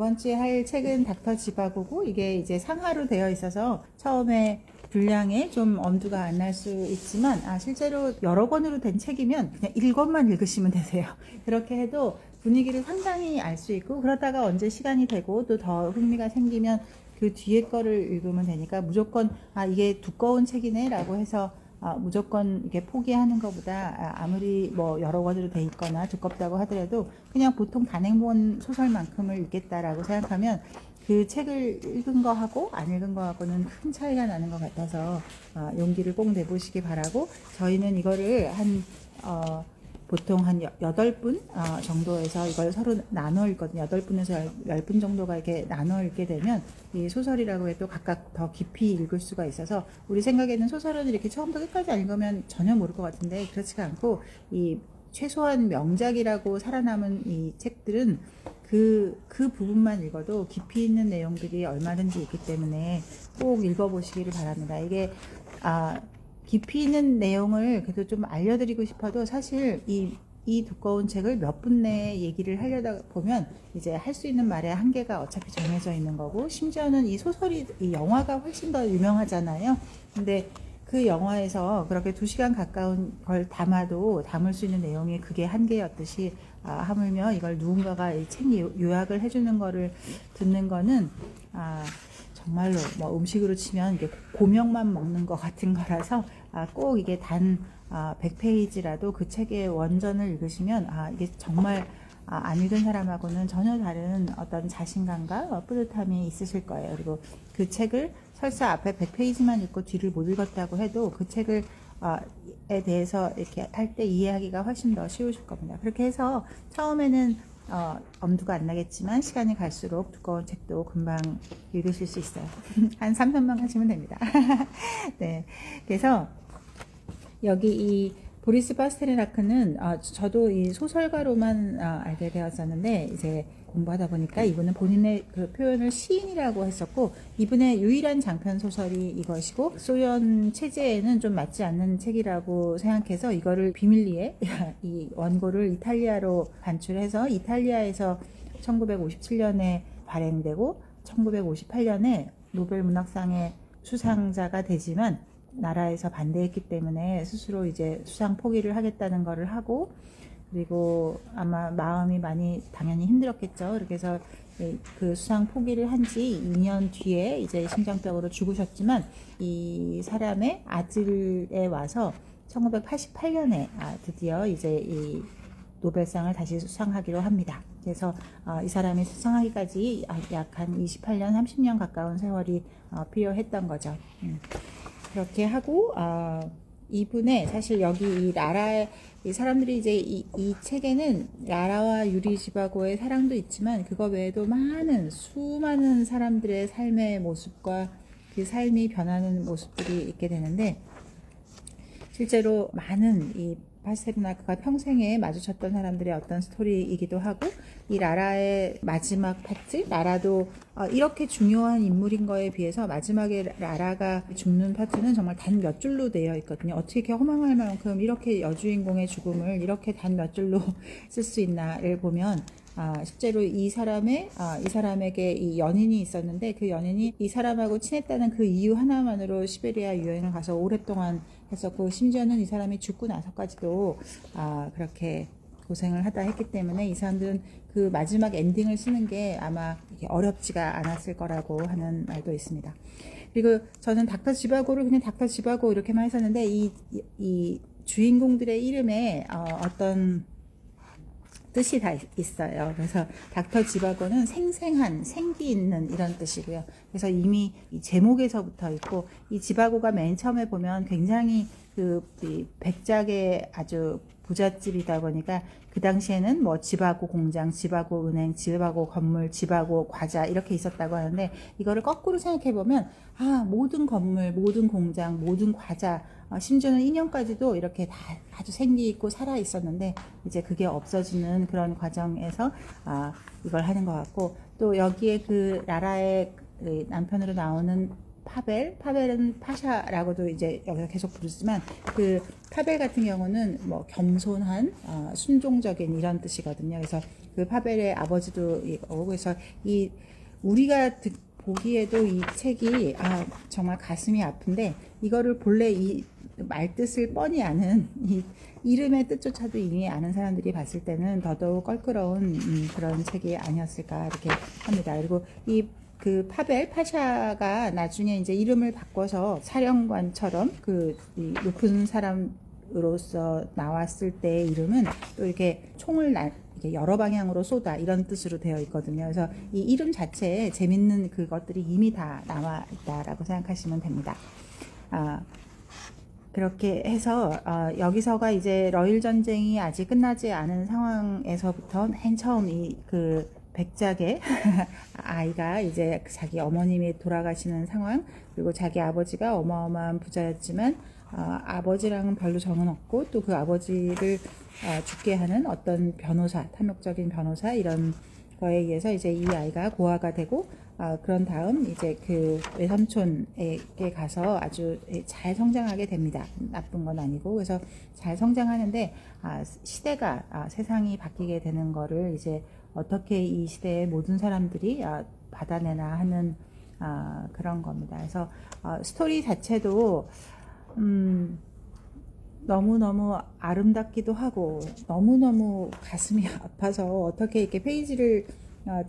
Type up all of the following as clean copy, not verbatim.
이번 주에 할 책은 닥터 지바고고, 이게 이제 상하로 되어 있어서 처음에 분량에 좀 엄두가 안 날 수 있지만, 실제로 여러 권으로 된 책이면 그냥 1권만 읽으시면 되세요. 그렇게 해도 분위기를 상당히 알 수 있고, 그러다가 언제 시간이 되고 또 더 흥미가 생기면 그 뒤에 거를 읽으면 되니까, 무조건 이게 두꺼운 책이네 라고 해서 무조건 이게 포기하는 것보다, 아무리 뭐 여러 권으로 돼 있거나 두껍다고 하더라도 그냥 보통 단행본 소설만큼을 읽겠다라고 생각하면 그 책을 읽은 거하고 안 읽은 거하고는 큰 차이가 나는 것 같아서 용기를 꼭 내보시기 바라고, 저희는 이거를 보통 한 8분 정도에서 이걸 서로 나눠 읽거든요. 8분에서 10분 정도가 이렇게 나눠 읽게 되면 이 소설이라고 해도 각각 더 깊이 읽을 수가 있어서, 우리 생각에는 소설은 이렇게 처음부터 끝까지 안 읽으면 전혀 모를 것 같은데, 그렇지가 않고 이 최소한 명작이라고 살아남은 이 책들은 그 부분만 읽어도 깊이 있는 내용들이 얼마든지 있기 때문에 꼭 읽어보시기를 바랍니다. 이게 깊이 있는 내용을 그래도 좀 알려드리고 싶어도, 사실 이 두꺼운 책을 몇 분 내에 얘기를 하려다 보면 이제 할 수 있는 말의 한계가 어차피 정해져 있는 거고, 심지어는 이 영화가 훨씬 더 유명하잖아요. 근데 그 영화에서 그렇게 2시간 가까운 걸 담을 수 있는 내용이 그게 한계였듯이, 하물며 이걸 누군가가 이 책 요약을 해주는 거를 듣는 거는 정말로 뭐 음식으로 치면 이게 고명만 먹는 것 같은 거라서, 꼭 이게 단 100페이지라도 그 책의 원전을 읽으시면 이게 정말 안 읽은 사람하고는 전혀 다른 어떤 자신감과 뿌듯함이 있으실 거예요. 그리고 그 책을 설사 앞에 100페이지만 읽고 뒤를 못 읽었다고 해도 그 책을 에 대해서 이렇게 할 때 이해하기가 훨씬 더 쉬우실 겁니다. 그렇게 해서 처음에는 엄두가 안 나겠지만 시간이 갈수록 두꺼운 책도 금방 읽으실 수 있어요. 한 3편만 하시면 됩니다. 네, 그래서 여기 이 보리스 파스테르나크는 저도 이 소설가로만 알게 되었었는데, 이제 공부하다 보니까 이분은 본인의 그 표현을 시인이라고 했었고, 이분의 유일한 장편 소설이 이것이고, 소련 체제에는 좀 맞지 않는 책이라고 생각해서 이거를 비밀리에 이 원고를 이탈리아로 반출해서 이탈리아에서 1957년에 발행되고 1958년에 노벨 문학상의 수상자가 되지만, 나라에서 반대했기 때문에 스스로 이제 수상 포기를 하겠다는 거를 하고, 그리고 아마 마음이 많이 당연히 힘들었겠죠. 그래서 그 수상 포기를 한 지 2년 뒤에 이제 심장병으로 죽으셨지만, 이 사람의 아들에 와서 1988년에 드디어 이제 이 노벨상을 다시 수상하기로 합니다. 그래서 이 사람이 수상하기까지 약 한 28년, 30년 가까운 세월이 필요했던 거죠. 그렇게 하고, 이분의 사실 여기 이 라라의 이 사람들이 이제 이 책에는 라라와 유리 지바고의 사랑도 있지만, 그거 외에도 수많은 사람들의 삶의 모습과 그 삶이 변하는 모습들이 있게 되는데, 실제로 많은 이 파스테르나크가 평생에 마주쳤던 사람들의 어떤 스토리이기도 하고, 이 라라의 마지막 파트, 라라도 이렇게 중요한 인물인 거에 비해서 마지막에 라라가 죽는 파트는 정말 단 몇 줄로 되어 있거든요. 어떻게 이렇게 허망할 만큼 이렇게 여주인공의 죽음을 이렇게 단 몇 줄로 쓸 수 있나를 보면, 실제로 이 사람에게 이 연인이 있었는데, 그 연인이 이 사람하고 친했다는 그 이유 하나만으로 시베리아 유행을 가서 오랫동안 했었고, 심지어는 이 사람이 죽고 나서까지도 그렇게 고생을 하다 했기 때문에, 이 사람들은 그 마지막 엔딩을 쓰는 게 아마 어렵지가 않았을 거라고 하는 말도 있습니다. 그리고 저는 닥터 지바고를 그냥 닥터 지바고 이렇게만 했었는데, 이 주인공들의 이름에 어떤 뜻이 다 있어요. 그래서 닥터 지바고는 생생한, 생기 있는 이런 뜻이고요. 그래서 이미 이 제목에서부터 있고, 이 지바고가 맨 처음에 보면 굉장히 이 백작의 아주 부잣집이다 보니까, 그 당시에는 뭐 지바고 공장, 지바고 은행, 지바고 건물, 지바고 과자 이렇게 있었다고 하는데, 이거를 거꾸로 생각해 보면 모든 건물, 모든 공장, 모든 과자, 심지어는 인형까지도 이렇게 다 아주 생기 있고 살아 있었는데, 이제 그게 없어지는 그런 과정에서 이걸 하는 것 같고, 또 여기에 그 라라의 그 남편으로 나오는 파벨은 파샤라고도 이제 여기서 계속 부르지만 그 파벨 같은 경우는 뭐 겸손한, 순종적인 이런 뜻이거든요. 그래서 그 파벨의 아버지도 이거고, 그래서 이 우리가 보기에도 이 책이 정말 가슴이 아픈데, 이거를 본래 이 말뜻을 뻔히 아는, 이 이름의 뜻조차도 이미 아는 사람들이 봤을 때는 더더욱 껄끄러운 그런 책이 아니었을까 이렇게 합니다. 그리고 그 파샤가 나중에 이제 이름을 바꿔서 사령관처럼 이 높은 사람으로서 나왔을 때의 이름은 또 이렇게 총을 이렇게 여러 방향으로 쏟아 이런 뜻으로 되어 있거든요. 그래서 이 이름 자체에 재밌는 그것들이 이미 다 나와 있다라고 생각하시면 됩니다. 그렇게 해서 여기서가 이제 러일 전쟁이 아직 끝나지 않은 상황에서부터 맨 처음 그 백작의 아이가 이제 자기 어머님이 돌아가시는 상황, 그리고 자기 아버지가 어마어마한 부자였지만 아버지랑은 별로 정은 없고, 또 그 아버지를 죽게 하는 어떤 변호사, 탐욕적인 변호사 이런 거에 의해서 이제 이 아이가 고아가 되고, 그런 다음 이제 그 외삼촌에게 가서 아주 잘 성장하게 됩니다. 나쁜 건 아니고. 그래서 잘 성장하는데 시대가 세상이 바뀌게 되는 거를 이제 어떻게 이 시대의 모든 사람들이 받아내나 하는 그런 겁니다. 그래서 스토리 자체도 너무너무 아름답기도 하고 너무너무 가슴이 아파서 어떻게 이렇게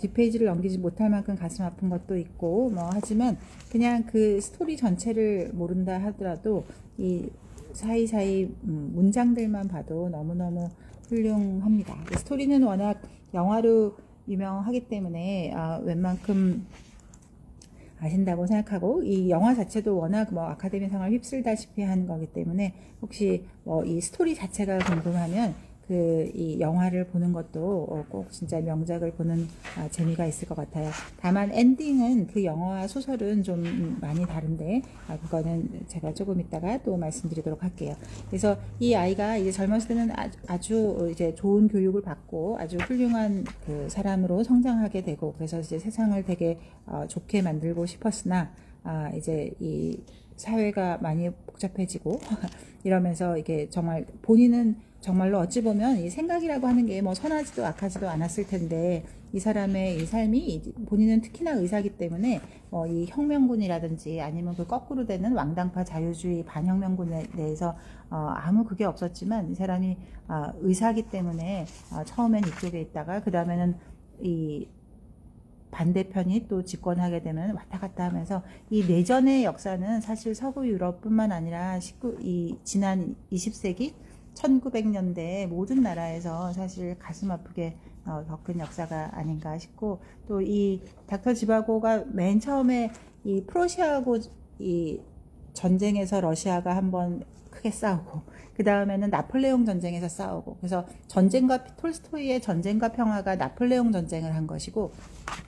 뒷페이지를 넘기지 못할 만큼 가슴 아픈 것도 있고 하지만, 그냥 그 스토리 전체를 모른다 하더라도 이 사이사이 문장들만 봐도 너무너무 훌륭합니다. 스토리는 워낙 영화로 유명하기 때문에 웬만큼 아신다고 생각하고, 이 영화 자체도 워낙 아카데미상을 휩쓸다시피 한 거기 때문에 혹시 이 스토리 자체가 궁금하면 이 영화를 보는 것도 꼭 진짜 명작을 보는 재미가 있을 것 같아요. 다만 엔딩은 그 영화와 소설은 좀 많이 다른데 그거는 제가 조금 이따가 또 말씀드리도록 할게요. 그래서 이 아이가 이제 젊었을 때는 아주 이제 좋은 교육을 받고 아주 훌륭한 그 사람으로 성장하게 되고, 그래서 이제 세상을 되게 좋게 만들고 싶었으나 이제 이 사회가 많이 복잡해지고 이러면서 이게 정말 본인은 정말로 어찌 보면 이 생각이라고 하는 게 선하지도 악하지도 않았을 텐데, 이 사람의 이 삶이 본인은 특히나 의사기 때문에 이 혁명군이라든지 아니면 그 거꾸로 되는 왕당파 자유주의 반혁명군에 대해서 아무 그게 없었지만, 이 사람이 의사기 때문에 처음엔 이쪽에 있다가 그 다음에는 이 반대편이 또 집권하게 되면 왔다 갔다 하면서, 이 내전의 역사는 사실 서구 유럽뿐만 아니라 지난 20세기 1900년대 모든 나라에서 사실 가슴 아프게 겪은 역사가 아닌가 싶고, 또 이 닥터 지바고가 맨 처음에 이 프로시아하고 이 전쟁에서 러시아가 한번 크게 싸우고, 그 다음에는 나폴레옹 전쟁에서 싸우고, 그래서 톨스토이의 전쟁과 평화가 나폴레옹 전쟁을 한 것이고,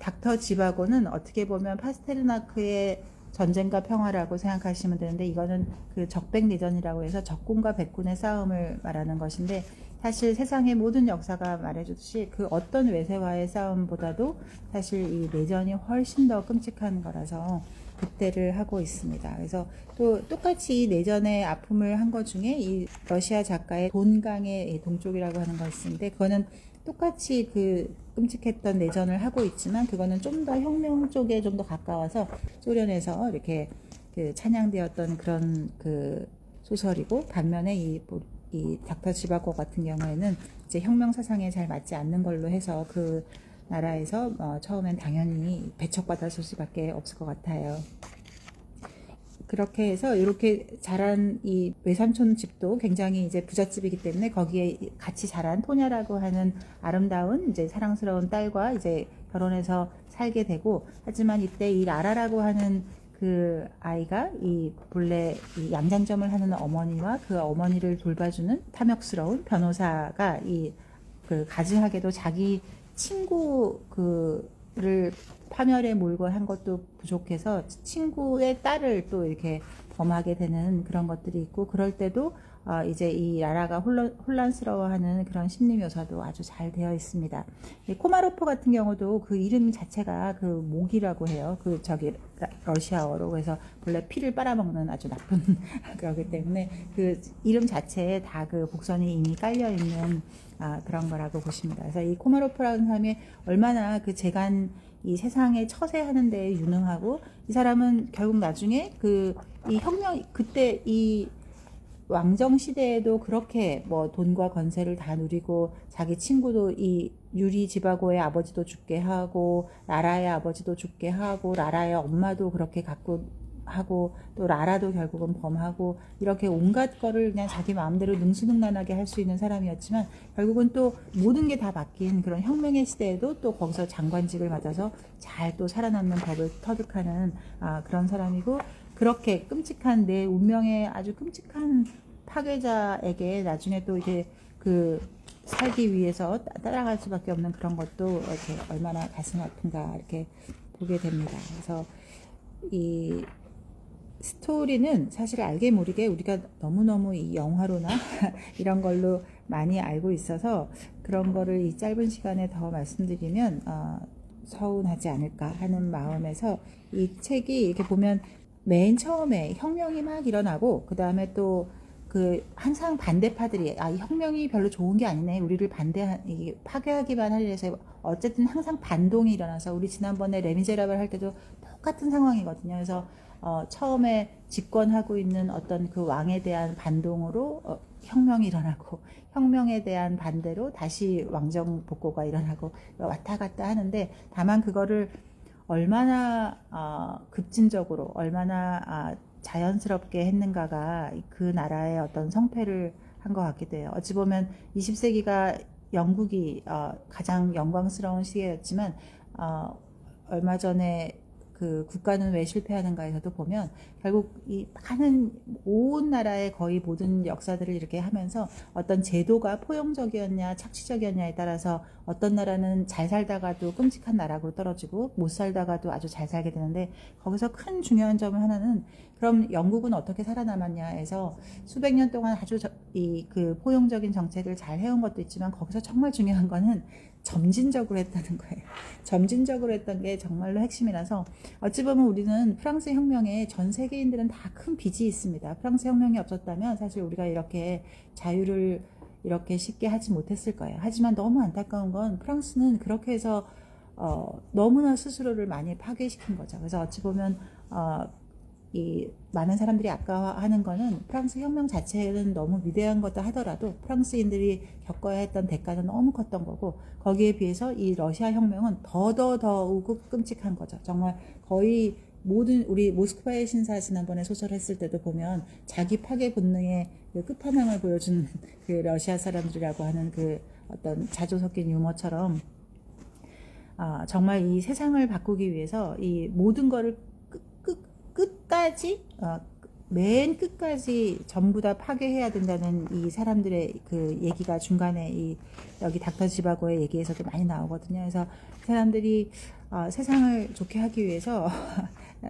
닥터 지바고는 어떻게 보면 파스테르나크의 전쟁과 평화라고 생각하시면 되는데, 이거는 그 적백내전이라고 해서 적군과 백군의 싸움을 말하는 것인데, 사실 세상의 모든 역사가 말해주듯이 그 어떤 외세와의 싸움보다도 사실 이 내전이 훨씬 더 끔찍한 거라서 그때를 하고 있습니다. 그래서 또 똑같이 이 내전의 아픔을 한 것 중에 이 러시아 작가의 돈강의 동쪽이라고 하는 거 있는데, 그거는 똑같이 그 끔찍했던 내전을 하고 있지만, 그거는 좀 더 혁명 쪽에 좀 더 가까워서 소련에서 이렇게 그 찬양되었던 그런 그 소설이고, 반면에 이 닥터 지바고 같은 경우에는 이제 혁명 사상에 잘 맞지 않는 걸로 해서 그 나라에서 처음엔 당연히 배척받았을 수밖에 없을 것 같아요. 그렇게 해서 이렇게 자란 이 외삼촌 집도 굉장히 이제 부잣집이기 때문에 거기에 같이 자란 토냐라고 하는 아름다운 이제 사랑스러운 딸과 이제 결혼해서 살게 되고, 하지만 이때 이 라라라고 하는 그 아이가 이 본래 이 양장점을 하는 어머니와 그 어머니를 돌봐주는 탐욕스러운 변호사가 이 그 가증하게도 자기 친구 그를 파멸에 몰고 한 것도 부족해서 친구의 딸을 또 이렇게 범하게 되는 그런 것들이 있고, 그럴 때도 이제 이 라라가 혼란스러워하는 그런 심리 묘사도 아주 잘 되어 있습니다. 코마로프 같은 경우도 그 이름 자체가 그 목이라고 해요. 그 저기 러시아어로. 그래서 원래 피를 빨아먹는 아주 나쁜 그러기 때문에 그 이름 자체에 다 그 복선이 이미 깔려 있는 그런 거라고 보십니다. 그래서 이 코마로프라는 사람이 얼마나 그 재간 이 세상에 처세하는 데 유능하고, 이 사람은 결국 나중에 이 혁명, 그때 이 왕정 시대에도 그렇게 뭐 돈과 건세를 다 누리고, 자기 친구도 이 유리 지바고의 아버지도 죽게 하고, 라라의 아버지도 죽게 하고, 라라의 엄마도 그렇게 갖고 하고, 또 라라도 결국은 범하고, 이렇게 온갖 거를 그냥 자기 마음대로 능수능란하게 할 수 있는 사람이었지만, 결국은 또 모든 게 다 바뀐 그런 혁명의 시대에도 또 거기서 장관직을 맞아서 잘 또 살아남는 법을 터득하는 그런 사람이고, 그렇게 끔찍한 내 운명의 아주 끔찍한 파괴자에게 나중에 또 이제 그 살기 위해서 따라갈 수밖에 없는 그런 것도 이렇게 얼마나 가슴 아픈가 이렇게 보게 됩니다. 그래서 이 스토리는 사실 알게 모르게 우리가 너무너무 이 영화로나 이런 걸로 많이 알고 있어서 그런 거를 이 짧은 시간에 더 말씀드리면 서운하지 않을까 하는 마음에서, 이 책이 이렇게 보면 맨 처음에 혁명이 막 일어나고, 그 다음에 또 그 항상 반대파들이 이 혁명이 별로 좋은 게 아니네, 우리를 파괴하기만 하려 해서 어쨌든 항상 반동이 일어나서, 우리 지난번에 레미제라블 할 때도 똑같은 상황이거든요. 그래서 처음에 집권하고 있는 어떤 그 왕에 대한 반동으로 혁명이 일어나고, 혁명에 대한 반대로 다시 왕정 복고가 일어나고 왔다 갔다 하는데, 다만 그거를 얼마나 급진적으로 얼마나 자연스럽게 했는가가 그 나라의 어떤 성패를 한 것 같기도 해요. 어찌 보면 20세기가 영국이 가장 영광스러운 시기였지만, 얼마 전에 그 국가는 왜 실패하는가에서도 보면 결국 이 많은 온 나라의 거의 모든 역사들을 이렇게 하면서 어떤 제도가 포용적이었냐 착취적이었냐에 따라서 어떤 나라는 잘 살다가도 끔찍한 나락으로 떨어지고, 못 살다가도 아주 잘 살게 되는데, 거기서 큰 중요한 점은 하나는, 그럼 영국은 어떻게 살아남았냐 해서 수백 년 동안 아주 그 포용적인 정책을 잘 해온 것도 있지만, 거기서 정말 중요한 거는 점진적으로 했다는 거예요. 점진적으로 했던 게 정말로 핵심이라서, 어찌 보면 우리는 프랑스 혁명에 전 세계인들은 다 큰 빚이 있습니다. 프랑스 혁명이 없었다면 사실 우리가 이렇게 자유를 이렇게 쉽게 하지 못했을 거예요. 하지만 너무 안타까운 건, 프랑스는 그렇게 해서 너무나 스스로를 많이 파괴시킨 거죠. 그래서 어찌 보면 이 많은 사람들이 아까워하는 거는, 프랑스 혁명 자체는 너무 위대한 것도 하더라도 프랑스인들이 겪어야 했던 대가는 너무 컸던 거고, 거기에 비해서 이 러시아 혁명은 더욱 끔찍한 거죠. 정말 거의 모든, 우리 모스크바의 신사 지난번에 소설했을 때도 보면 자기 파괴 본능의 그 끝판왕을 보여준 그 러시아 사람들이라고 하는 그 어떤 자조 섞인 유머처럼, 정말 이 세상을 바꾸기 위해서 이 모든 거를 끝까지 맨 끝까지 전부 다 파괴해야 된다는 이 사람들의 그 얘기가 중간에 여기 닥터 지바고의 얘기에서도 많이 나오거든요. 그래서 사람들이 세상을 좋게 하기 위해서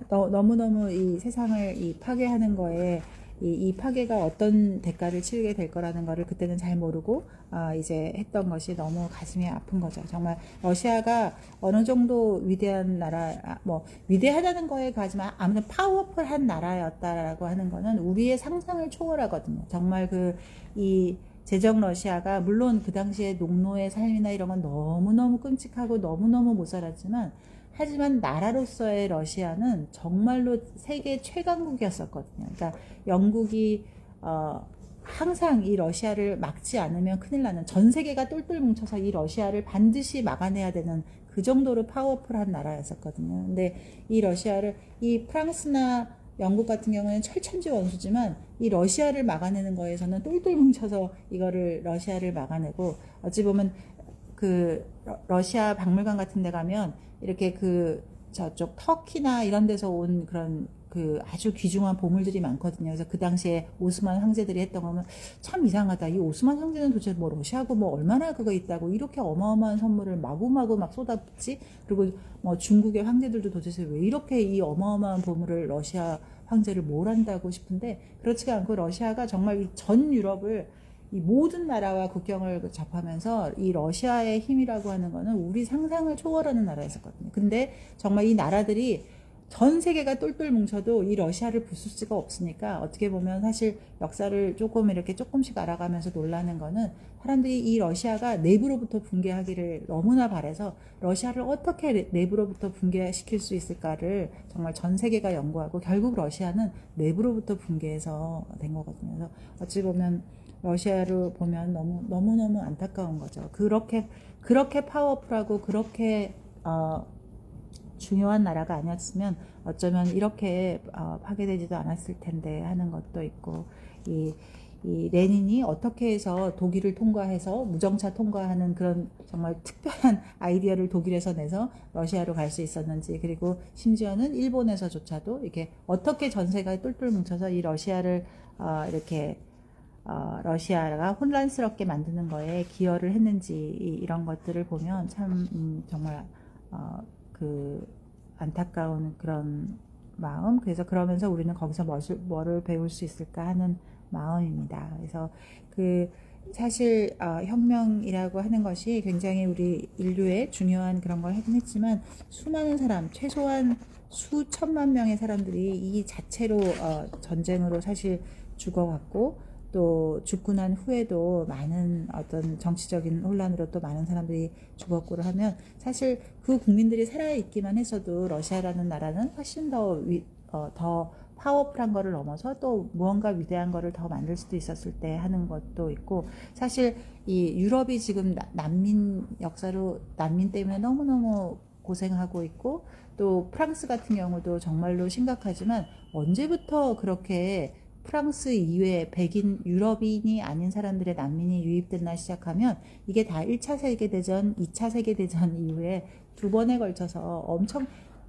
너무너무 이 세상을 파괴하는 거에 이 파괴가 어떤 대가를 치르게 될 거라는 거를 그때는 잘 모르고 이제 했던 것이 너무 가슴이 아픈 거죠. 정말 러시아가 어느 정도 위대한 나라, 뭐 위대하다는 거에 가지만 아무튼 파워풀한 나라였다라고 하는 거는 우리의 상상을 초월하거든요. 정말 이 제정 러시아가, 물론 그 당시에 농노의 삶이나 이런 건 너무너무 끔찍하고 너무너무 못 살았지만, 하지만 나라로서의 러시아는 정말로 세계 최강국이었었거든요. 그러니까 영국이 항상 이 러시아를 막지 않으면 큰일 나는, 전 세계가 똘똘 뭉쳐서 이 러시아를 반드시 막아내야 되는 그 정도로 파워풀한 나라였었거든요. 근데 이 러시아를, 이 프랑스나 영국 같은 경우는 철천지 원수지만, 이 러시아를 막아내는 거에서는 똘똘 뭉쳐서 이거를 러시아를 막아내고, 어찌 보면 그 러시아 박물관 같은 데 가면 이렇게 저쪽 터키나 이런 데서 온 그런 아주 귀중한 보물들이 많거든요. 그래서 그 당시에 오스만 황제들이 했던 거면 참 이상하다. 이 오스만 황제는 도대체 뭐 러시아고 뭐 얼마나 그거 있다고 이렇게 어마어마한 선물을 마구마구 막 쏟아붓지? 그리고 뭐 중국의 황제들도 도대체 왜 이렇게 이 어마어마한 보물을 러시아 황제를 몰한다고 싶은데 그렇지가 않고 러시아가 정말 이 전 유럽을 이 모든 나라와 국경을 접하면서 이 러시아의 힘이라고 하는 거는 우리 상상을 초월하는 나라였었거든요. 근데 정말 이 나라들이 전 세계가 똘똘 뭉쳐도 이 러시아를 부술 수가 없으니까 어떻게 보면 사실 역사를 조금 이렇게 조금씩 알아가면서 놀라는 거는 사람들이 이 러시아가 내부로부터 붕괴하기를 너무나 바라서 러시아를 어떻게 내부로부터 붕괴시킬 수 있을까를 정말 전 세계가 연구하고 결국 러시아는 내부로부터 붕괴해서 된 거거든요. 그래서 어찌 보면 러시아를 보면 너무너무 안타까운 거죠. 그렇게 파워풀하고 그렇게 중요한 나라가 아니었으면 어쩌면 이렇게 파괴되지도 않았을 텐데 하는 것도 있고, 이 레닌이 어떻게 해서 독일을 통과해서 무정차 통과하는 그런 정말 특별한 아이디어를 독일에서 내서 러시아로 갈 수 있었는지, 그리고 심지어는 일본에서조차도 이렇게 어떻게 전세가 똘똘 뭉쳐서 이 러시아를 이렇게 러시아가 혼란스럽게 만드는 거에 기여를 했는지, 이런 것들을 보면 참 정말 그 안타까운 그런 마음. 그래서 그러면서 우리는 거기서 뭐를 배울 수 있을까 하는 마음입니다. 그래서 그 사실 혁명이라고 하는 것이 굉장히 우리 인류의 중요한 그런 걸 하긴 했지만, 수많은 사람, 최소한 수천만 명의 사람들이 이 자체로 전쟁으로 사실 죽어갔고, 또 죽고 난 후에도 많은 어떤 정치적인 혼란으로 또 많은 사람들이 죽었고를 하면, 사실 그 국민들이 살아있기만 했어도 러시아라는 나라는 훨씬 더 파워풀한 거를 넘어서 또 무언가 위대한 거를 더 만들 수도 있었을 때 하는 것도 있고, 사실 이 유럽이 지금 난민 역사로 난민 때문에 너무너무 고생하고 있고, 또 프랑스 같은 경우도 정말로 심각하지만, 언제부터 그렇게 프랑스 이외에 백인 유럽인이 아닌 사람들의 난민이 유입됐나 시작하면, 이게 다 1차 세계대전, 2차 세계대전 이후에 두 번에 걸쳐서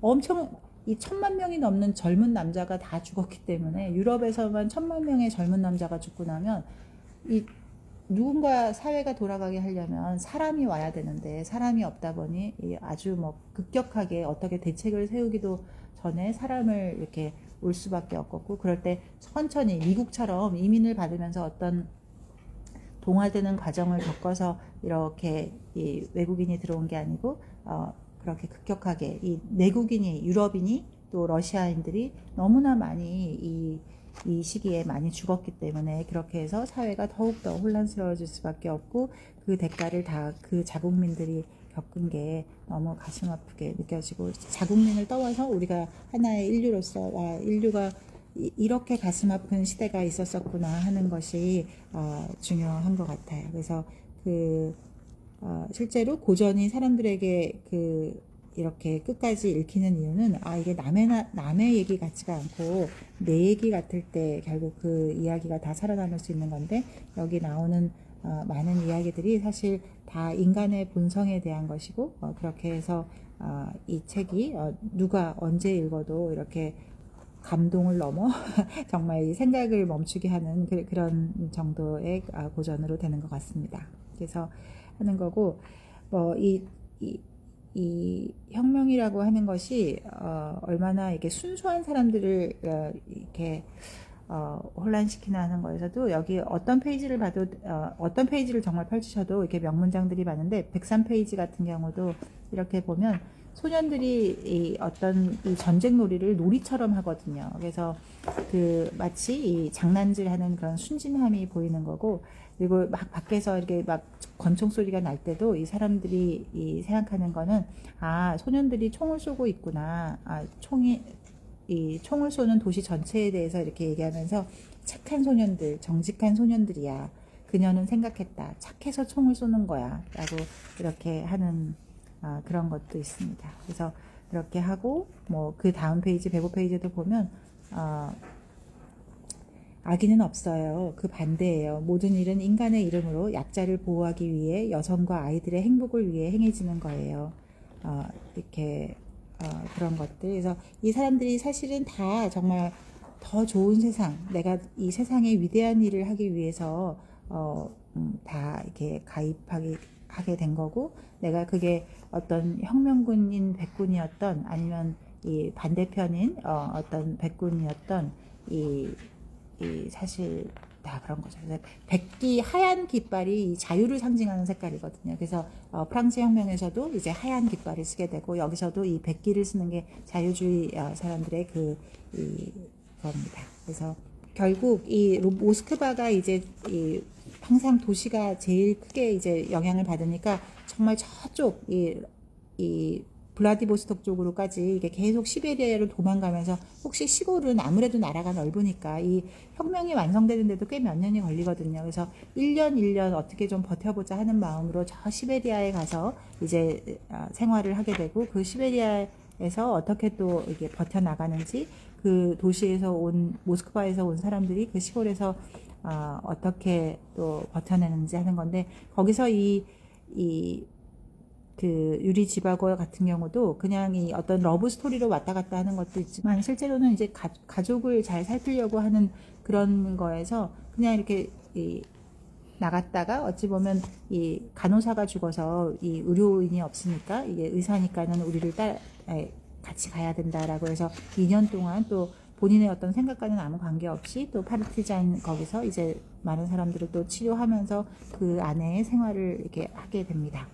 엄청 이 1,000만 명이 넘는 젊은 남자가 다 죽었기 때문에, 유럽에서만 1,000만 명의 젊은 남자가 죽고 나면 이 누군가 사회가 돌아가게 하려면 사람이 와야 되는데, 사람이 없다 보니 아주 뭐 급격하게 어떻게 대책을 세우기도 전에 사람을 이렇게 올 수밖에 없었고, 그럴 때 천천히 미국처럼 이민을 받으면서 어떤 동화되는 과정을 겪어서 이렇게 이 외국인이 들어온 게 아니고, 그렇게 급격하게 이 내국인이, 유럽인이 또 러시아인들이 너무나 많이 이 시기에 많이 죽었기 때문에, 그렇게 해서 사회가 더욱더 혼란스러워질 수밖에 없고, 그 대가를 다 그 자국민들이 겪은 게 너무 가슴 아프게 느껴지고, 자국민을 떠와서 우리가 하나의 인류로서 인류가 이렇게 가슴 아픈 시대가 있었었구나 하는 것이 중요한 것 같아요. 그래서 실제로 고전이 사람들에게 이렇게 끝까지 읽히는 이유는, 이게 남의 얘기 같지가 않고 내 얘기 같을 때 결국 그 이야기가 다 살아남을 수 있는 건데, 여기 나오는 많은 이야기들이 사실 다 인간의 본성에 대한 것이고, 그렇게 해서 이 책이 누가 언제 읽어도 이렇게 감동을 넘어 정말 이 생각을 멈추게 하는 그런 정도의 고전으로 되는 것 같습니다. 그래서 하는 거고, 이 혁명이라고 하는 것이 얼마나 이게 순수한 사람들을 이렇게 혼란시키나 하는 거에서도, 여기 어떤 페이지를 봐도 어떤 페이지를 정말 펼치셔도 이렇게 명문장들이 많은데, 103페이지 같은 경우도 이렇게 보면 소년들이 어떤 이 전쟁 놀이를 놀이처럼 하거든요. 그래서 마치 이 장난질하는 그런 순진함이 보이는 거고, 그리고 막 밖에서 이렇게 막 권총 소리가 날 때도 이 사람들이 생각하는 거는, 소년들이 총을 쏘고 있구나. 이 총을 쏘는 도시 전체에 대해서 이렇게 얘기하면서, 착한 소년들, 정직한 소년들이야. 그녀는 생각했다. 착해서 총을 쏘는 거야. 라고 이렇게 하는 그런 것도 있습니다. 그래서 그렇게 하고, 뭐 그 다음 페이지 105페이지도 보면 악의는 없어요. 그 반대예요. 모든 일은 인간의 이름으로 약자를 보호하기 위해 여성과 아이들의 행복을 위해 행해지는 거예요. 이렇게 그런 것들. 그래서 이 사람들이 사실은 다 정말 더 좋은 세상, 내가 이 세상에 위대한 일을 하기 위해서 다 이렇게 하게 된 거고, 내가 그게 어떤 혁명군인 백군이었던, 아니면 이 반대편인 어떤 백군이었던 이 사실 다 그런 거죠. 그래서 백기 하얀 깃발이 자유를 상징하는 색깔이거든요. 그래서 프랑스 혁명에서도 이제 하얀 깃발을 쓰게 되고 여기서도 이 백기를 쓰는 게 자유주의 사람들의 겁니다. 그래서 결국 이 모스크바가 이제 항상 도시가 제일 크게 이제 영향을 받으니까 정말 저쪽 이 블라디보스톡 쪽으로까지 이게 계속 시베리아로 도망가면서 혹시 시골은 아무래도 나라가 넓으니까 이 혁명이 완성되는데도 꽤 몇 년이 걸리거든요. 그래서 1년 어떻게 좀 버텨보자 하는 마음으로 저 시베리아에 가서 이제 생활을 하게 되고 그 시베리아에서 어떻게 또 이게 버텨나가는지 그 도시에서 모스크바에서 온 사람들이 그 시골에서 어떻게 또 버텨내는지 하는 건데 거기서 그 유리 지바고 같은 경우도 그냥 이 어떤 러브 스토리로 왔다 갔다 하는 것도 있지만 실제로는 이제 가족을 잘 살피려고 하는 그런 거에서 그냥 이렇게 나갔다가 어찌 보면 이 간호사가 죽어서 이 의료인이 없으니까 이게 의사니까는 우리를 같이 가야 된다라고 해서 2년 동안 또 본인의 어떤 생각과는 아무 관계없이 또 파르티잔 거기서 이제 많은 사람들을 또 치료하면서 그 안에 생활을 이렇게 하게 됩니다.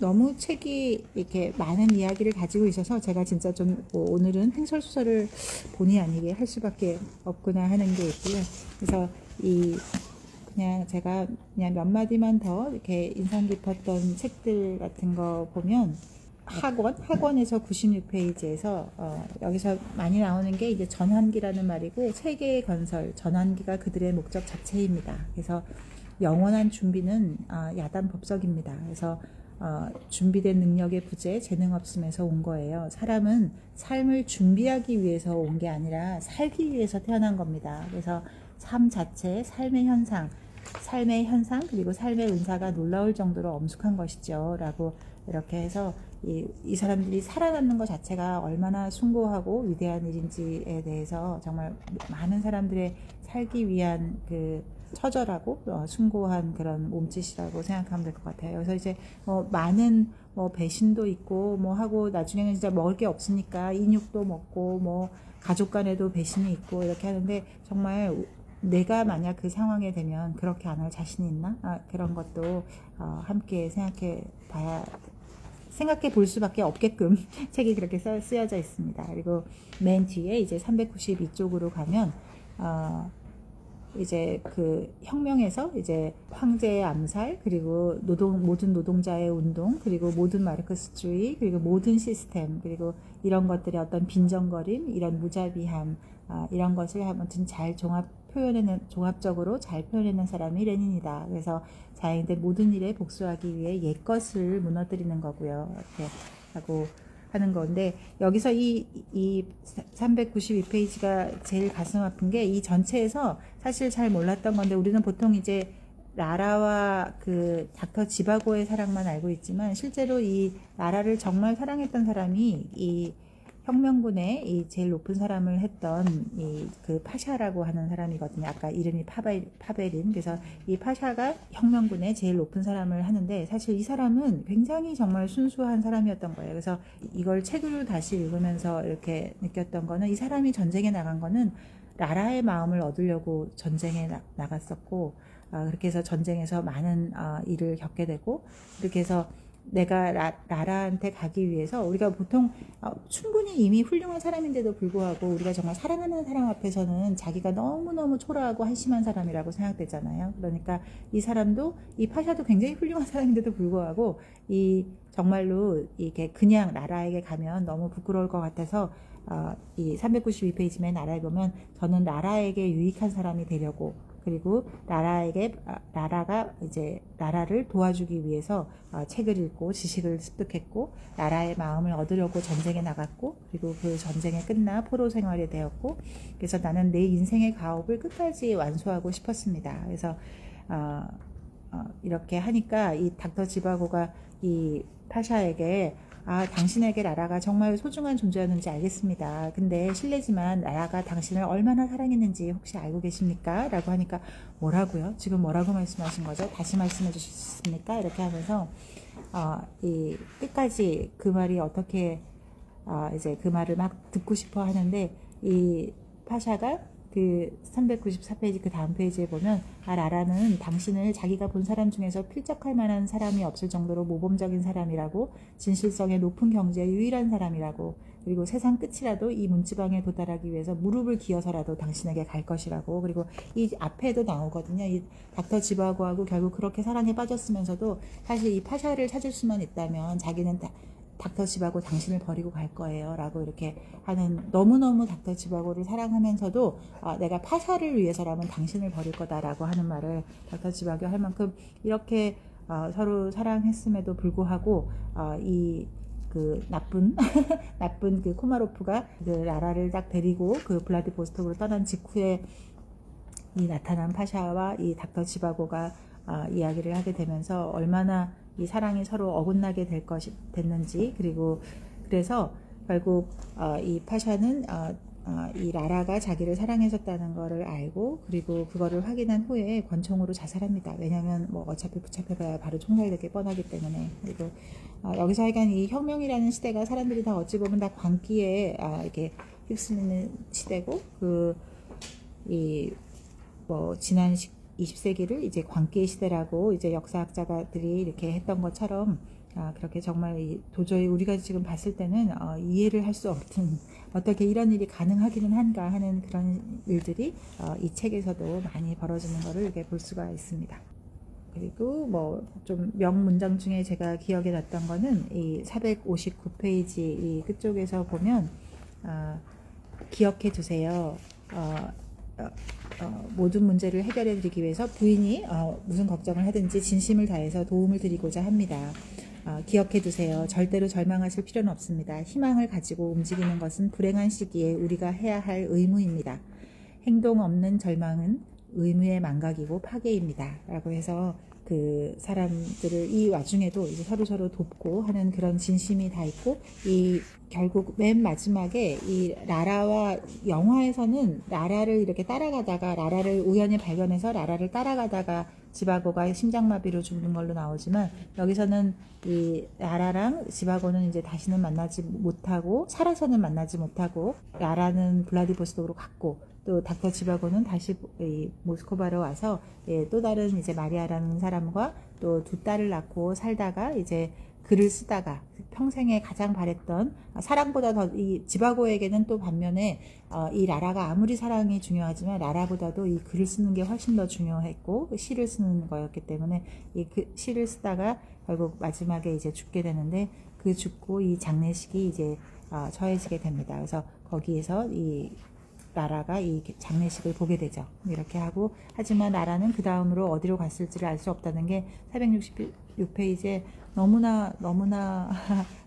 너무 책이 이렇게 많은 이야기를 가지고 있어서 제가 진짜 좀 오늘은 횡설수설을 본의 아니게 할 수밖에 없구나 하는 게 있고요. 그래서 그냥 제가 그냥 몇 마디만 더 이렇게 인상 깊었던 책들 같은 거 보면 학원에서 96페이지에서 여기서 많이 나오는 게 이제 전환기라는 말이고 세계의 건설, 전환기가 그들의 목적 자체입니다. 그래서 영원한 준비는 야단 법석입니다. 그래서 준비된 능력의 부재, 재능 없음에서 온 거예요. 사람은 삶을 준비하기 위해서 온 게 아니라 살기 위해서 태어난 겁니다. 그래서 삶 자체, 삶의 현상 그리고 삶의 은사가 놀라울 정도로 엄숙한 것이죠. 라고 이렇게 해서 이 사람들이 살아남는 것 자체가 얼마나 숭고하고 위대한 일인지에 대해서 정말 많은 사람들의 살기 위한 그 처절하고 숭고한 그런 몸짓이라고 생각하면 될 것 같아요. 그래서 이제 많은 배신도 있고 하고 나중에는 진짜 먹을 게 없으니까 인육도 먹고 가족 간에도 배신이 있고 이렇게 하는데 정말 내가 만약 그 상황에 되면 그렇게 안 할 자신이 있나? 그런 것도 함께 생각해 볼 수밖에 없게끔 책이 그렇게 쓰여져 있습니다. 그리고 맨 뒤에 이제 392쪽으로 가면 이제 그 혁명에서 이제 황제의 암살 그리고 모든 노동자의 운동 그리고 모든 마르크스주의 그리고 모든 시스템 그리고 이런 것들의 어떤 빈정거림 이런 무자비함 이런 것을 아무튼 잘 종합적으로 잘 표현해낸 사람이 레닌이다. 그래서 자행된 모든 일에 복수하기 위해 옛것을 무너뜨리는 거고요. 이렇게 하고 하는 건데 여기서 이 392페이지가 제일 가슴 아픈 게 이 전체에서 사실 잘 몰랐던 건데 우리는 보통 이제 라라와 그 닥터 지바고의 사랑만 알고 있지만 실제로 이 라라를 정말 사랑했던 사람이 이 혁명군의 이 제일 높은 사람을 했던 그 파샤라고 하는 사람이거든요. 아까 이름이 파베린. 그래서 이 파샤가 혁명군의 제일 높은 사람을 하는데 사실 이 사람은 굉장히 정말 순수한 사람이었던 거예요. 그래서 이걸 책으로 다시 읽으면서 이렇게 느꼈던 거는 이 사람이 전쟁에 나간 거는 라라의 마음을 얻으려고 전쟁에 나갔었고 그렇게 해서 전쟁에서 많은 일을 겪게 되고 그렇게 해서 내가 라라한테 가기 위해서 우리가 보통 충분히 이미 훌륭한 사람인데도 불구하고 우리가 정말 사랑하는 사람 앞에서는 자기가 너무너무 초라하고 한심한 사람이라고 생각되잖아요. 그러니까 이 사람도 이 파샤도 굉장히 훌륭한 사람인데도 불구하고 정말로 이게 그냥 라라에게 가면 너무 부끄러울 것 같아서 이 392페이지 맨 아래에 보면 저는 라라에게 유익한 사람이 되려고 그리고 라라가 이제 라라를 도와주기 위해서 책을 읽고 지식을 습득했고 라라의 마음을 얻으려고 전쟁에 나갔고 그리고 그 전쟁에 끝나 포로 생활이 되었고 그래서 나는 내 인생의 가업을 끝까지 완수하고 싶었습니다. 그래서 이렇게 하니까 이 닥터 지바고가 이 파샤에게 당신에게 라라가 정말 소중한 존재였는지 알겠습니다. 근데 실례지만 라라가 당신을 얼마나 사랑했는지 혹시 알고 계십니까? 라고 하니까 뭐라고요? 지금 뭐라고 말씀하신 거죠? 다시 말씀해 주시겠습니까? 이렇게 하면서 끝까지 그 말이 어떻게 이제 그 말을 막 듣고 싶어 하는데 이 파샤가 그 394페이지 그 다음 페이지에 보면 라라는 당신을 자기가 본 사람 중에서 필적할 만한 사람이 없을 정도로 모범적인 사람이라고, 진실성의 높은 경지의 유일한 사람이라고, 그리고 세상 끝이라도 이 문지방에 도달하기 위해서 무릎을 기어서라도 당신에게 갈 것이라고. 그리고 이 앞에도 나오거든요. 이 닥터 지바고하고 결국 그렇게 사랑에 빠졌으면서도 사실 이 파샤를 찾을 수만 있다면 자기는 닥터 지바고 당신을 버리고 갈 거예요 라고 이렇게 하는, 너무너무 닥터 지바고를 사랑하면서도 내가 파샤를 위해서라면 당신을 버릴 거다라고 하는 말을 닥터 지바고 할 만큼 이렇게 서로 사랑했음에도 불구하고 이 그 나쁜 나쁜 그 코마로프가 그 라라를 딱 데리고 그 블라디보스톡으로 떠난 직후에 이 나타난 파샤와 이 닥터 지바고가 이야기를 하게 되면서 얼마나 이 사랑이 서로 어긋나게 됐는지, 그리고 그래서 결국 이 파샤는 이 라라가 자기를 사랑했었다는 것을 알고, 그리고 그거를 확인한 후에 권총으로 자살합니다. 왜냐하면 뭐 어차피 붙잡혀봐야 바로 총살되게 뻔하기 때문에. 그리고 여기서 하여간 이 혁명이라는 시대가 사람들이 다 어찌 보면 다 광기에 이렇게 휩쓸리는 시대고, 이 뭐 지난 20세기를 이제 광기의 시대라고 이제 역사학자들이 이렇게 했던 것처럼 그렇게 정말 도저히 우리가 지금 봤을 때는 이해를 할 수 없는, 어떻게 이런 일이 가능하기는 한가 하는 그런 일들이 이 책에서도 많이 벌어지는 것을 이렇게 볼 수가 있습니다. 그리고 뭐 좀 명문장 중에 제가 기억에 났던 거는 이 459페이지 이 끝쪽에서 보면 기억해 두세요. 모든 문제를 해결해 드리기 위해서 부인이 무슨 걱정을 하든지 진심을 다해서 도움을 드리고자 합니다. 기억해 두세요. 절대로 절망하실 필요는 없습니다. 희망을 가지고 움직이는 것은 불행한 시기에 우리가 해야 할 의무입니다. 행동 없는 절망은 의무의 망각이고 파괴입니다. 라고 해서 그 사람들을 이 와중에도 이제 서로 돕고 하는 그런 진심이 다 있고, 이 결국 맨 마지막에 이 라라와, 영화에서는 라라를 이렇게 따라가다가 라라를 우연히 발견해서 라라를 따라가다가 지바고가 심장마비로 죽는 걸로 나오지만, 여기서는 이 라라랑 지바고는 이제 다시는 만나지 못하고, 살아서는 만나지 못하고, 라라는 블라디보스톡으로 갔고, 또 닥터 지바고는 다시 이 모스크바로 와서 또 다른 이제 마리아라는 사람과 또 두 딸을 낳고 살다가 이제 글을 쓰다가 평생에 가장 바랬던 사랑보다 더, 이 지바고에게는 또 반면에 이 라라가 아무리 사랑이 중요하지만 라라보다도 이 글을 쓰는 게 훨씬 더 중요했고 시를 쓰는 거였기 때문에 이 시를 쓰다가 결국 마지막에 이제 죽게 되는데, 그 죽고 이 장례식이 이제 처해지게 됩니다. 그래서 거기에서 이 라라가 이 장례식을 보게 되죠. 이렇게 하고, 하지만 라라는 그 다음으로 어디로 갔을지를 알 수 없다는 게 466페이지에 너무나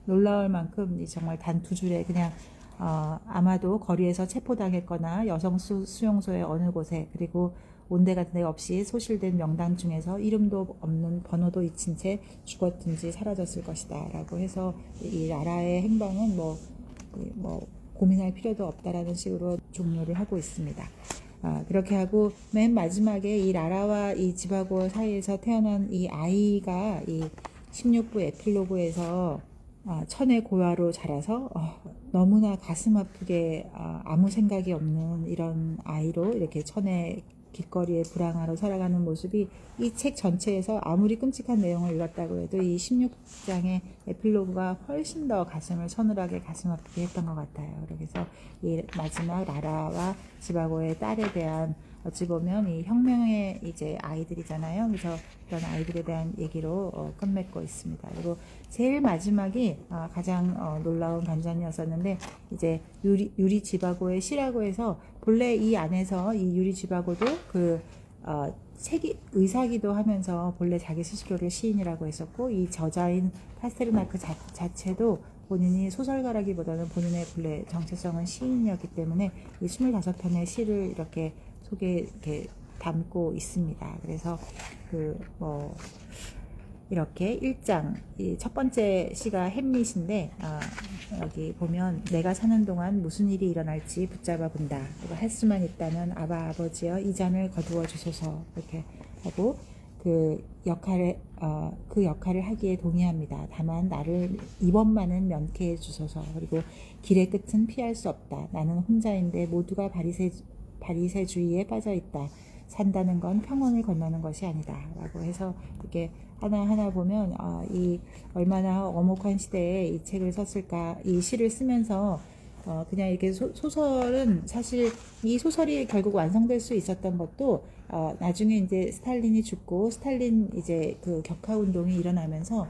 놀라울 만큼 정말 단 두 줄에 그냥 아마도 거리에서 체포당했거나 여성 수용소의 어느 곳에, 그리고 온데 같은 데 없이 소실된 명단 중에서 이름도 없는 번호도 잊힌 채 죽었든지 사라졌을 것이다 라고 해서 이 라라의 행방은 뭐 고민할 필요도 없다라는 식으로 종료를 하고 있습니다. 그렇게 하고 맨 마지막에 이 라라와 이 지바고 사이에서 태어난 이 아이가 이 16부 에필로그에서 천의 고아로 자라서 너무나 가슴 아프게 아무 생각이 없는 이런 아이로 이렇게 천의 길거리에 불황하러 살아가는 모습이 이 책 전체에서 아무리 끔찍한 내용을 읽었다고 해도 이 16장의 에필로그가 훨씬 더 가슴을 서늘하게 가슴 아프게 했던 것 같아요. 그래서 이 마지막 라라와 지바고의 딸에 대한, 어찌 보면 이 혁명의 이제 아이들이잖아요. 그래서 그런 아이들에 대한 얘기로 끝맺고 있습니다. 그리고 제일 마지막이 가장 놀라운 반전이었었는데, 이제 유리 지바고의 시라고 해서 본래 이 안에서 이 유리 지바고도 그 의사기도 하면서 본래 자기 스스로를 시인이라고 했었고, 이 저자인 파스테르나크 자체도 본인이 소설가라기보다는 본인의 본래 정체성은 시인이었기 때문에 이 25편의 시를 이렇게 이렇게 담고 있습니다. 그래서 이렇게 1장, 이 첫 번째 시가 햄릿인데, 여기 보면 내가 사는 동안 무슨 일이 일어날지 붙잡아 본다. 할 수만 있다면 아버지여 이 잔을 거두어 주소서. 이렇게 하고, 그 역할을 하기에 동의합니다. 다만 나를 이번만은 면케해 주소서. 그리고 길의 끝은 피할 수 없다. 나는 혼자인데 모두가 바리새주의에 빠져 있다. 산다는 건 평원을 건너는 것이 아니다. 라고 해서 이렇게 하나하나 보면 이 얼마나 엄혹한 시대에 이 책을 썼을까. 이 시를 쓰면서 그냥 이렇게 소설은 사실 이 소설이 결국 완성될 수 있었던 것도 나중에 이제 스탈린이 죽고 스탈린 이제 그 격하 운동이 일어나면서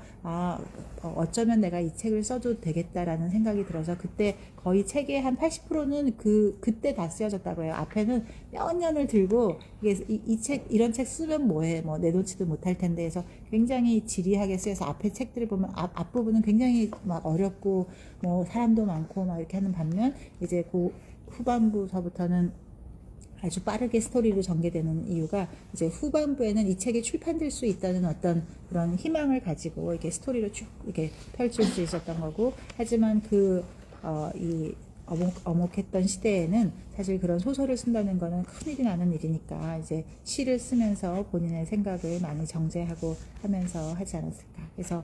어쩌면 내가 이 책을 써도 되겠다라는 생각이 들어서 그때 거의 책의 한 80%는 그때 다 쓰여졌다고 해요. 앞에는 몇 년을 들고 이 책 이런 책 쓰면 뭐해 뭐 내놓지도 못할 텐데 해서 굉장히 지리하게 쓰여서 앞에 책들을 보면 앞부분은 굉장히 막 어렵고 뭐 사람도 많고 막 이렇게 하는 반면 이제 그 후반부서부터는 아주 빠르게 스토리로 전개되는 이유가 이제 후반부에는 이 책이 출판될 수 있다는 어떤 그런 희망을 가지고 이렇게 스토리로 쭉 이렇게 펼칠 수 있었던 거고 하지만 이 어목했던 시대에는 사실 그런 소설을 쓴다는 거는 큰일이 나는 일이니까 이제 시를 쓰면서 본인의 생각을 많이 정제하고 하면서 하지 않았을까. 그래서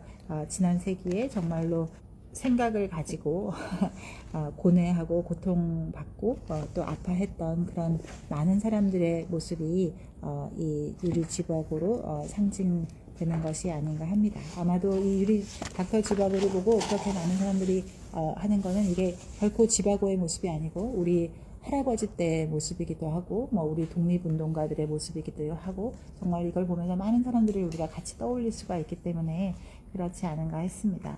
지난 세기에 정말로 생각을 가지고 고뇌하고 고통받고 또 아파했던 그런 많은 사람들의 모습이 이 유리지박으로 상징되는 것이 아닌가 합니다. 아마도 이 닥터 지바고를 보고 그렇게 많은 사람들이 하는 거는 이게 결코 지바고의 모습이 아니고 우리 할아버지 때의 모습이기도 하고 뭐 우리 독립운동가들의 모습이기도 하고 정말 이걸 보면서 많은 사람들을 우리가 같이 떠올릴 수가 있기 때문에 그렇지 않은가 했습니다.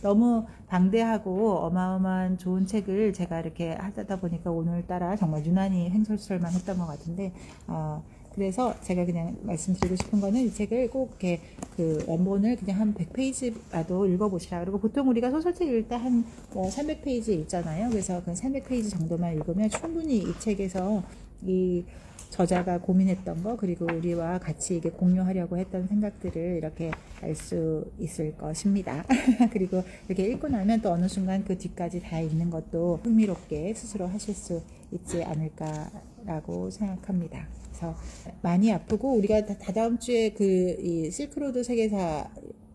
너무 방대하고 어마어마한 좋은 책을 제가 이렇게 하다 보니까 오늘따라 정말 유난히 횡설수설만 했던 것 같은데 그래서 제가 그냥 말씀드리고 싶은 거는 이 책을 꼭 이렇게 그 원본을 그냥 한 100페이지라도 읽어보시라. 그리고 보통 우리가 소설책 읽을 때 한 300페이지 읽잖아요. 그래서 그 300페이지 정도만 읽으면 충분히 이 책에서 이 저자가 고민했던 거 그리고 우리와 같이 이게 공유하려고 했던 생각들을 이렇게 알 수 있을 것입니다. 그리고 이렇게 읽고 나면 또 어느 순간 그 뒤까지 다 읽는 것도 흥미롭게 스스로 하실 수 있지 않을까라고 생각합니다. 그래서 많이 아프고 우리가 다다음 주에 이 실크로드 세계사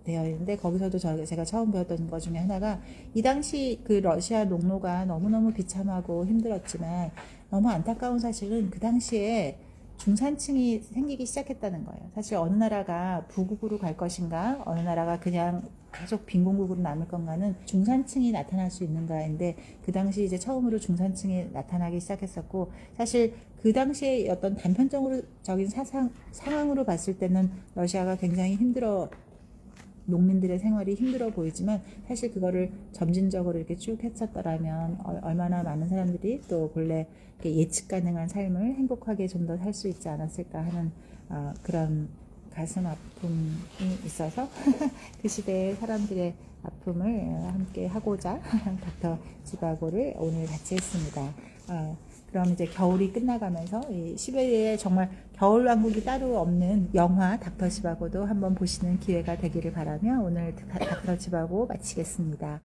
되어 있는데 거기서도 제가 처음 배웠던 것 중에 하나가 이 당시 그 러시아 농노가 너무너무 비참하고 힘들었지만 너무 안타까운 사실은 그 당시에 중산층이 생기기 시작했다는 거예요. 사실 어느 나라가 부국으로 갈 것인가 어느 나라가 그냥 계속 빈공국으로 남을 건가는 중산층이 나타날 수 있는가인데 그 당시 이제 처음으로 중산층이 나타나기 시작했었고 사실 그 당시에 어떤 단편적인 상황으로 봤을 때는 러시아가 굉장히 농민들의 생활이 힘들어 보이지만 사실 그거를 점진적으로 이렇게 쭉 했었더라면 얼마나 많은 사람들이 또 본래 예측 가능한 삶을 행복하게 좀 더 살 수 있지 않았을까 하는 그런 가슴 아픔이 있어서 그 시대의 사람들의 아픔을 함께 하고자 닥터 지바고를 오늘 같이 했습니다. 그럼 이제 겨울이 끝나가면서 이 시베리아에 정말 겨울왕국이 따로 없는 영화 닥터 지바고도 한번 보시는 기회가 되기를 바라며 오늘 닥터 지바고 마치겠습니다.